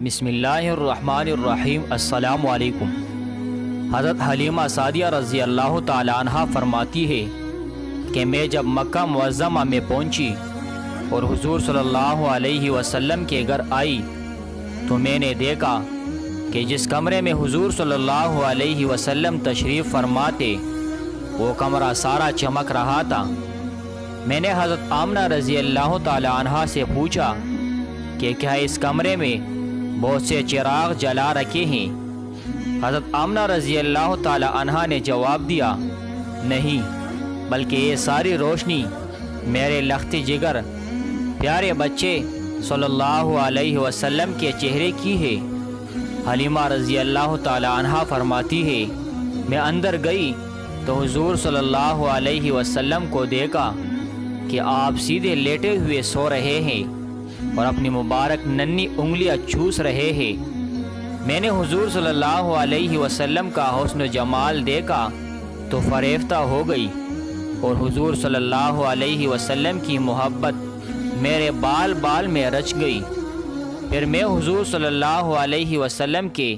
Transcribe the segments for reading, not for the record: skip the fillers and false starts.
بسم اللہ الرحمن الرحیم۔ السلام علیکم۔ حضرت حلیمہ سعدیہ رضی اللہ تعالیٰ عنہ فرماتی ہے کہ میں جب مکہ معظمہ میں پہنچی اور حضور صلی اللہ علیہ وسلم کے گھر آئی تو میں نے دیکھا کہ جس کمرے میں حضور صلی اللہ علیہ وسلم تشریف فرماتے وہ کمرہ سارا چمک رہا تھا۔ میں نے حضرت آمنہ رضی اللہ تعالیٰ عنہ سے پوچھا کہ کیا اس کمرے میں بہت سے چراغ جلا رکھے ہیں؟ حضرت آمنہ رضی اللہ تعالی عنہ نے جواب دیا، نہیں، بلکہ یہ ساری روشنی میرے لخت جگر پیارے بچے صلی اللہ علیہ وسلم کے چہرے کی ہے۔ حلیمہ رضی اللہ تعالی عنہ فرماتی ہے، میں اندر گئی تو حضور صلی اللہ علیہ وسلم کو دیکھا کہ آپ سیدھے لیٹے ہوئے سو رہے ہیں اور اپنی مبارک ننھی انگلیاں چوس رہے ہیں۔ میں نے حضور صلی اللہ علیہ وسلم کا حسن و جمال دیکھا تو فریفتہ ہو گئی اور حضور صلی اللہ علیہ وسلم کی محبت میرے بال بال میں رچ گئی۔ پھر میں حضور صلی اللہ علیہ وسلم کے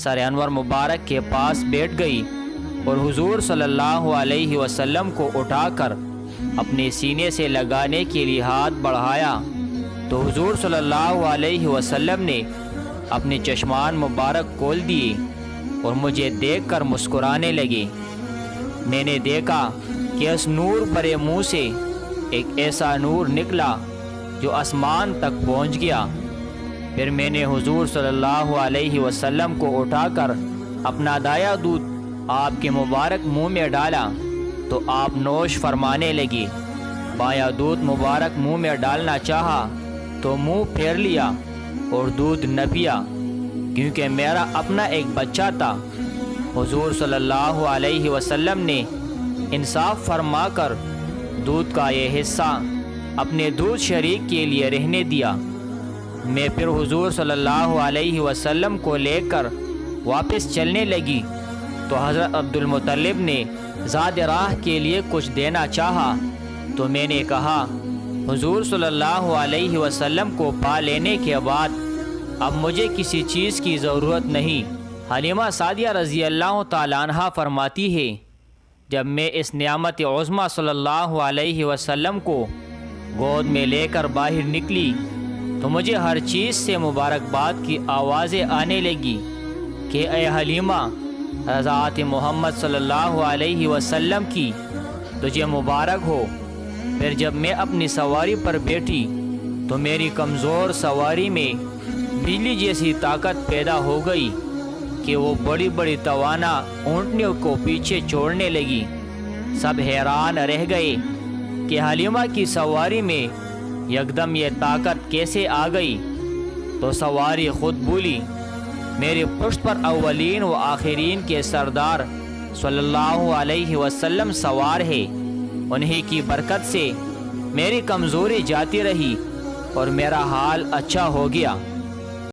سر انور مبارک کے پاس بیٹھ گئی اور حضور صلی اللہ علیہ وسلم کو اٹھا کر اپنے سینے سے لگانے کے لیے ہاتھ بڑھایا تو حضور صلی اللہ علیہ وسلم نے اپنے چشمان مبارک کھول دیے اور مجھے دیکھ کر مسکرانے لگے۔ میں نے دیکھا کہ اس نور بھرے منہ سے ایک ایسا نور نکلا جو آسمان تک پہنچ گیا۔ پھر میں نے حضور صلی اللہ علیہ وسلم کو اٹھا کر اپنا دایا دودھ آپ کے مبارک منہ میں ڈالا تو آپ نوش فرمانے لگی۔ بایاں دودھ مبارک منہ میں ڈالنا چاہا تو منہ پھیر لیا اور دودھ نہ پیا، کیونکہ میرا اپنا ایک بچہ تھا۔ حضور صلی اللہ علیہ وسلم نے انصاف فرما کر دودھ کا یہ حصہ اپنے دودھ شریک کے لیے رہنے دیا۔ میں پھر حضور صلی اللہ علیہ وسلم کو لے کر واپس چلنے لگی تو حضرت عبدالمطلب نے زاد راہ کے لیے کچھ دینا چاہا تو میں نے کہا، حضور صلی اللہ علیہ وسلم کو پا لینے کے بعد اب مجھے کسی چیز کی ضرورت نہیں۔ حلیمہ سعدیہ رضی اللہ تعالیٰ عنہ فرماتی ہے، جب میں اس نعمت عظمیٰ صلی اللہ علیہ وسلم کو گود میں لے کر باہر نکلی تو مجھے ہر چیز سے مبارکباد کی آوازیں آنے لگی کہ اے حلیمہ، رضاعت محمد صلی اللہ علیہ وسلم کی تجھے مبارک ہو۔ پھر جب میں اپنی سواری پر بیٹھی تو میری کمزور سواری میں بجلی جیسی طاقت پیدا ہو گئی کہ وہ بڑی بڑی توانا اونٹنیوں کو پیچھے چھوڑنے لگی۔ سب حیران رہ گئے کہ حلیمہ کی سواری میں یکدم یہ طاقت کیسے آ گئی؟ تو سواری خود بولی، میری پشت پر اولین و آخرین کے سردار صلی اللہ علیہ وسلم سوار ہے، انہی کی برکت سے میری کمزوری جاتی رہی اور میرا حال اچھا ہو گیا۔